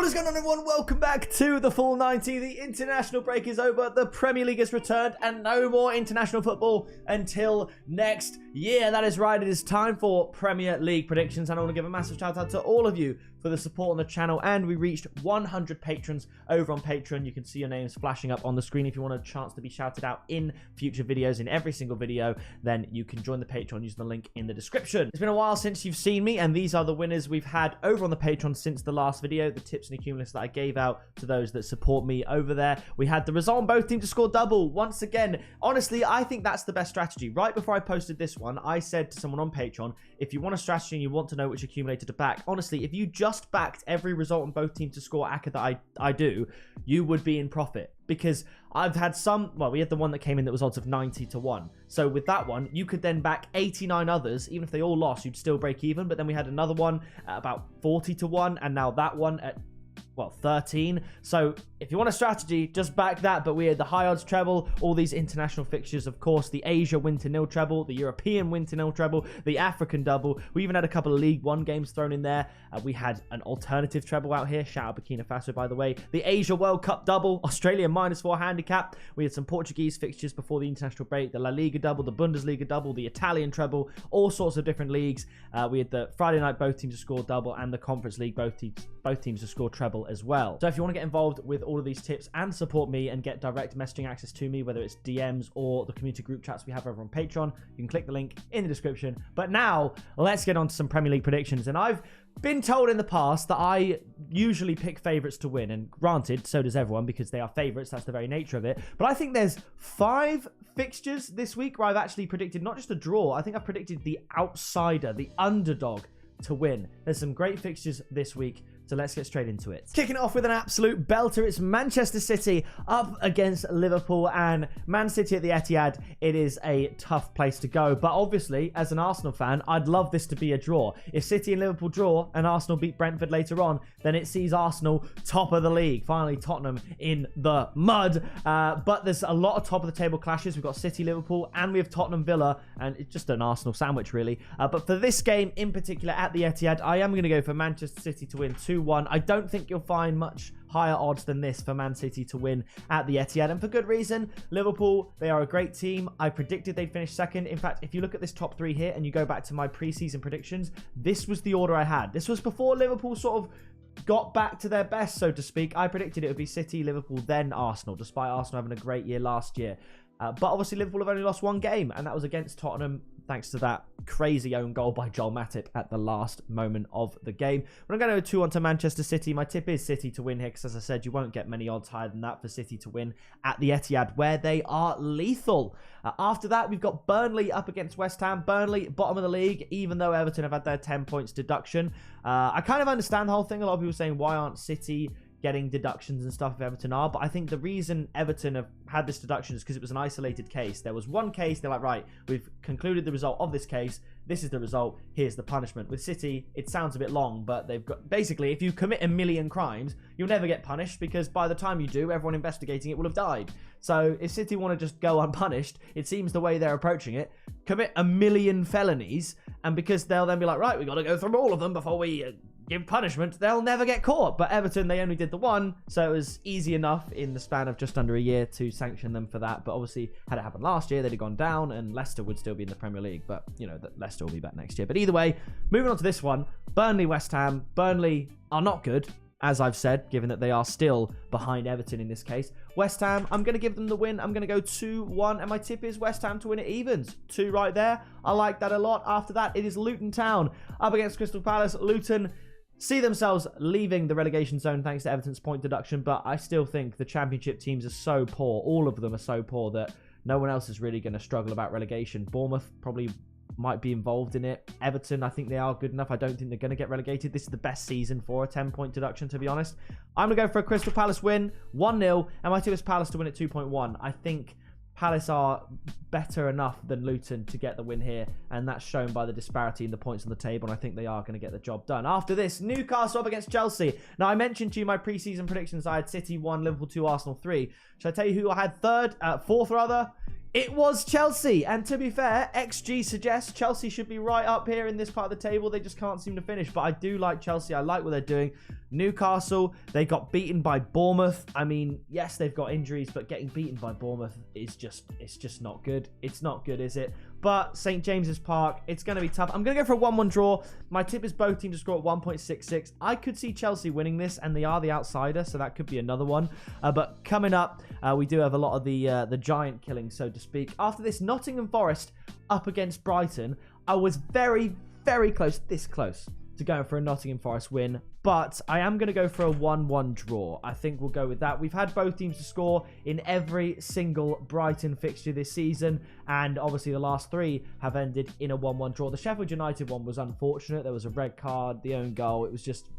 What is going on, everyone? Welcome back to the Full 90. The international break is over. The Premier League has returned and no more international football until next year. That is right. It is time for Premier League predictions. And I want to give a massive shout out to all of you for the support on the channel. And we reached 100 patrons over on Patreon. You can see your names flashing up on the screen. If you want a chance to be shouted out in future videos, in every single video, then you can join the Patreon using the link in the description. It's been a while since you've seen me, and these are the winners we've had over on the Patreon since the last video. The tips and accumulus that I gave out to those that support me over there. We had the result on both teams to score double. Once again, honestly, I think that's the best strategy. Right before I posted this one, I said to someone on Patreon, if you want a strategy and you want to know which accumulator to back, honestly, if you just backed every result on both teams to score ACCA that I do, you would be in profit. Because I've had some, well, we had the one that came in that was odds of 90 to 1. So with that one, you could then back 89 others. Even if they all lost, you'd still break even. But then we had another one at about 40 to 1. And now that one at, well, 13. So if you want a strategy, just back that. But we had the high odds treble, all these international fixtures, of course, the Asia win to nil treble, the European win to nil treble, the African double. We even had a couple of League One games thrown in there. We had an alternative treble out here. Shout out Burkina Faso, by the way. The Asia World Cup double, Australia -4 handicap. We had some Portuguese fixtures before the international break, the La Liga double, the Bundesliga double, the Italian treble, all sorts of different leagues. We had the Friday night both teams to score double, and the Conference League both teams to score treble as well. So if you want to get involved with all of these tips and support me and get direct messaging access to me, whether it's DMs or the community group chats we have over on Patreon, you can click the link in the description. But now let's get on to some Premier League predictions. And I've been told in the past that I usually pick favourites to win, and granted, so does everyone because they are favourites. That's the very nature of it. But I think there's 5 fixtures this week where I've actually predicted not just a draw. I think I've predicted the outsider, the underdog, to win. There's some great fixtures this week, so let's get straight into it. Kicking it off with an absolute belter, it's Manchester City up against Liverpool, and Man City at the Etihad. It is a tough place to go, but obviously, as an Arsenal fan, I'd love this to be a draw. If City and Liverpool draw and Arsenal beat Brentford later on, then it sees Arsenal top of the league. Finally, Tottenham in the mud, but there's a lot of top of the table clashes. We've got City, Liverpool, and we have Tottenham, Villa, and it's just an Arsenal sandwich, really. But for this game in particular at the Etihad, I am going to go for Manchester City to win 2-1. I don't think you'll find much higher odds than this for Man City to win at the Etihad, and for good reason. Liverpool, they are a great team. I predicted they'd finish second. In fact, if you look at this top 3 here and you go back to my preseason predictions, this was the order I had. This was before Liverpool sort of got back to their best, so to speak. I predicted it would be City, Liverpool, then Arsenal, despite Arsenal having a great year last year. But obviously Liverpool have only lost 1 game, and that was against Tottenham, thanks to that crazy own goal by Joel Matip at the last moment of the game. But I'm going to go 2-1 to Manchester City. My tip is City to win here, because as I said, you won't get many odds higher than that for City to win at the Etihad, where they are lethal. After that, we've got Burnley up against West Ham. Burnley, bottom of the league, even though Everton have had their 10 points deduction. I kind of understand the whole thing. A lot of people saying, why aren't City getting deductions and stuff if Everton are? But I think the reason Everton have had this deduction is because it was an isolated case. There was one case, they're like, right, we've concluded the result of this case. This is the result. Here's the punishment. With City, it sounds a bit long, but they've got, basically, if you commit a million crimes, you'll never get punished, because by the time you do, everyone investigating it will have died. So if City want to just go unpunished, it seems the way they're approaching it, commit a million felonies, and because they'll then be like, right, we've got to go through all of them before we give punishment, they'll never get caught. But Everton, they only did the one, so it was easy enough in the span of just under a year to sanction them for that. But obviously, had it happened last year, they'd have gone down, and Leicester would still be in the Premier League. But, you know, Leicester will be back next year. But either way, moving on to this one, Burnley, West Ham. Burnley are not good, as I've said, given that they are still behind Everton in this case. West Ham, I'm going to give them the win. I'm going to go 2-1, and my tip is West Ham to win it evens. 2 right there. I like that a lot. After that, it is Luton Town up against Crystal Palace. Luton see themselves leaving the relegation zone thanks to Everton's point deduction, but I still think the Championship teams are so poor, all of them are so poor, that no one else is really going to struggle about relegation. Bournemouth probably might be involved in it. Everton, I think they are good enough. I don't think they're going to get relegated. This is the best season for a 10-point deduction, to be honest. I'm going to go for a Crystal Palace win, 1-0, and my tip is Palace to win at 2.1. I think Palace are better enough than Luton to get the win here, and that's shown by the disparity in the points on the table, and I think they are going to get the job done. After this, Newcastle up against Chelsea. Now, I mentioned to you my preseason predictions. I had City 1, Liverpool 2, Arsenal 3. Should I tell you who I had fourth rather? It was Chelsea, and to be fair, XG suggests Chelsea should be right up here in this part of the table. They just can't seem to finish, but I do like Chelsea. I like what they're doing. Newcastle, they got beaten by Bournemouth. I mean, yes, they've got injuries, but getting beaten by Bournemouth is it's just not good. It's not good, is it? But St. James's Park, it's going to be tough. I'm going to go for a 1-1 draw. My tip is both teams to score at 1.66. I could see Chelsea winning this, and they are the outsider, so that could be another one. But coming up, we do have a lot of the giant killing, so to speak. After this, Nottingham Forest up against Brighton. I was very, very close, this close, to going for a Nottingham Forest win, but I am going to go for a 1-1 draw. I think we'll go with that. We've had both teams to score in every single Brighton fixture this season, and obviously the last three have ended in a 1-1 draw. The Sheffield United one was unfortunate. There was a red card, the own goal. It was just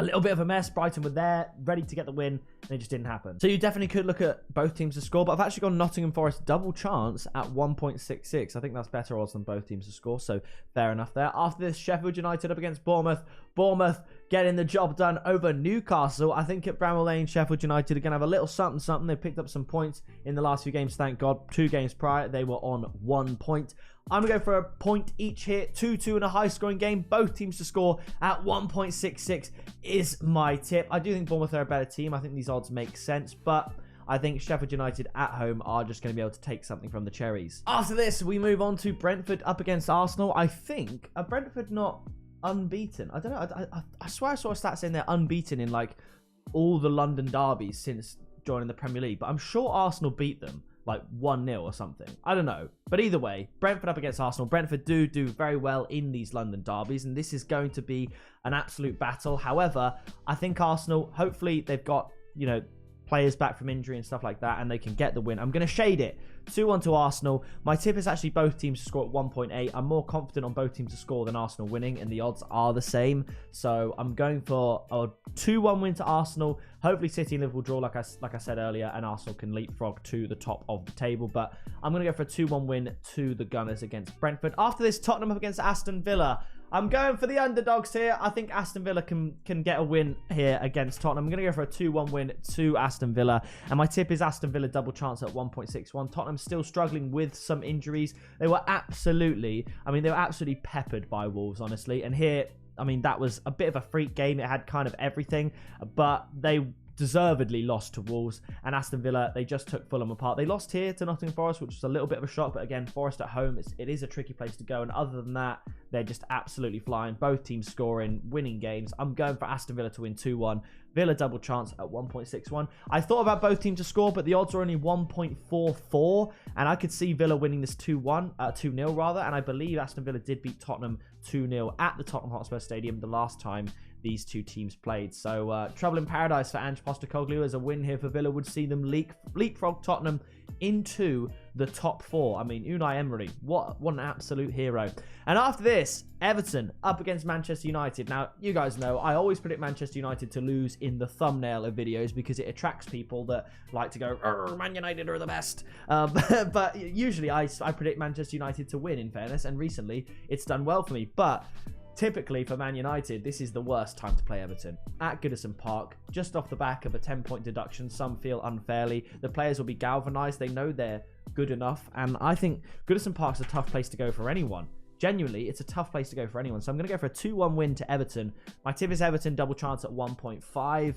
a little bit of a mess. Brighton were there, ready to get the win, and it just didn't happen. So you definitely could look at both teams to score, but I've actually gone Nottingham Forest double chance at 1.66. I think that's better odds than both teams to score, so fair enough there. After this, Sheffield United up against Bournemouth. Bournemouth getting the job done over Newcastle. I think at Bramall Lane, Sheffield United are going to have a little something. They picked up some points in the last few games, thank God. 2 games prior, they were on 1 point. I'm going to go for a point each here, 2-2 in a high-scoring game. Both teams to score at 1.66 is my tip. I do think Bournemouth are a better team. I think these odds make sense, but I think Sheffield United at home are just going to be able to take something from the Cherries. After this, we move on to Brentford up against Arsenal. I think, are Brentford not unbeaten? I don't know. I swear I saw a stat saying they're unbeaten in like all the London derbies since joining the Premier League, but I'm sure Arsenal beat them like 1-0 or something. I don't know. But either way, Brentford up against Arsenal. Brentford do very well in these London derbies, and this is going to be an absolute battle. However, I think Arsenal, hopefully they've got, you know, players back from injury and stuff like that, and they can get the win. I'm going to shade it 2-1 to Arsenal. My tip is actually both teams to score at 1.8. I'm more confident on both teams to score than Arsenal winning, and the odds are the same. So I'm going for a 2-1 win to Arsenal. Hopefully City and Liverpool draw, like I said earlier, and Arsenal can leapfrog to the top of the table. But I'm going to go for a 2-1 win to the Gunners against Brentford. After this, Tottenham up against Aston Villa. I'm going for the underdogs here. I think Aston Villa can get a win here against Tottenham. I'm going to go for a 2-1 win to Aston Villa. And my tip is Aston Villa double chance at 1.61. Tottenham's still struggling with some injuries. They were absolutely peppered by Wolves, honestly. And here, I mean, that was a bit of a freak game. It had kind of everything. But they deservedly lost to Wolves, and Aston Villa, they just took Fulham apart. They lost here to Nottingham Forest, which was a little bit of a shock, but again, Forest at home, it is a tricky place to go, and other than that, they're just absolutely flying. Both teams scoring, winning games. I'm going for Aston Villa to win 2-1. Villa double chance at 1.61. I thought about both teams to score, but the odds are only 1.44, and I could see Villa winning this 2-0 rather, and I believe Aston Villa did beat Tottenham 2-0 at the Tottenham Hotspur Stadium the last time these two teams played. So trouble in paradise for Ange Postecoglou, as a win here for Villa would see them leapfrog Tottenham into the top 4. I mean, Unai Emery, what an absolute hero. And after this, Everton up against Manchester United. Now, you guys know I always predict Manchester United to lose in the thumbnail of videos because it attracts people that like to go, Man United are the best. But usually I predict Manchester United to win, in fairness, and recently it's done well for me. But typically for Man United, this is the worst time to play Everton. At Goodison Park, just off the back of a 10-point deduction, some feel unfairly. The players will be galvanised. They know they're good enough. And I think Goodison Park's a tough place to go for anyone. Genuinely, it's a tough place to go for anyone. So I'm going to go for a 2-1 win to Everton. My tip is Everton double chance at 1.5.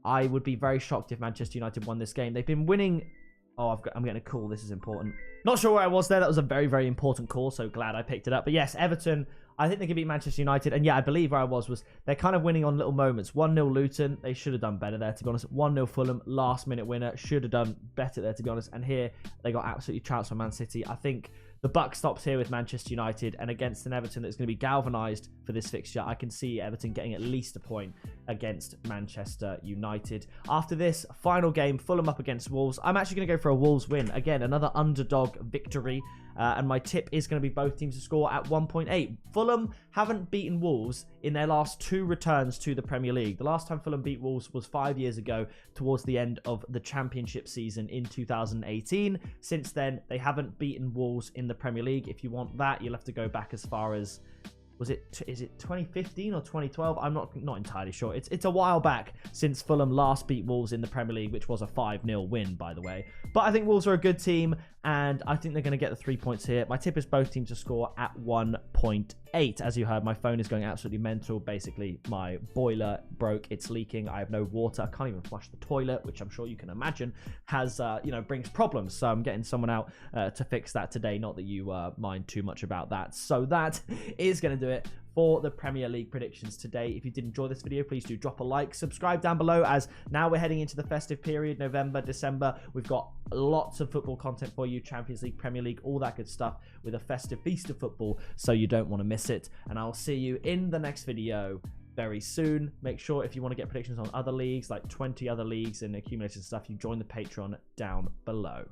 I would be very shocked if Manchester United won this game. They've been winning. Oh, I'm getting a call. This is important. Not sure where I was there. That was a very, very important call. So glad I picked it up. But yes, Everton, I think they can beat Manchester United. And yeah, I believe where I was they're kind of winning on little moments. 1-0 Luton. They should have done better there, to be honest. 1-0 Fulham. Last minute winner. Should have done better there, to be honest. And here, they got absolutely trounced by Man City. I think the buck stops here with Manchester United, and against an Everton that's going to be galvanised for this fixture, I can see Everton getting at least a point against Manchester United. After this final game, Fulham up against Wolves. I'm actually going to go for a Wolves win. Again, another underdog victory. And my tip is going to be both teams to score at 1.8. Fulham haven't beaten Wolves in their last 2 returns to the Premier League. The last time Fulham beat Wolves was 5 years ago, towards the end of the Championship season in 2018. Since then, they haven't beaten Wolves in the Premier League. If you want that, you'll have to go back as far as is it 2015 or 2012? I'm not entirely sure. It's a while back since Fulham last beat Wolves in the Premier League, which was a 5-0 win, by the way. But I think Wolves are a good team, and I think they're going to get the 3 points here. My tip is both teams to score at 1.8. As you heard, my phone is going absolutely mental. Basically, my boiler broke. It's leaking. I have no water. I can't even flush the toilet, which I'm sure you can imagine has, brings problems. So I'm getting someone out to fix that today. Not that you mind too much about that. So that is going to do it for the Premier League predictions today. If you did enjoy this video, please do drop a like, subscribe down below, as now we're heading into the festive period, November, December. We've got lots of football content for you, Champions League, Premier League, all that good stuff, with a festive feast of football, so you don't want to miss it. And I'll see you in the next video very soon. Make sure, if you want to get predictions on other leagues, like 20 other leagues and accumulated stuff, you join the Patreon down below.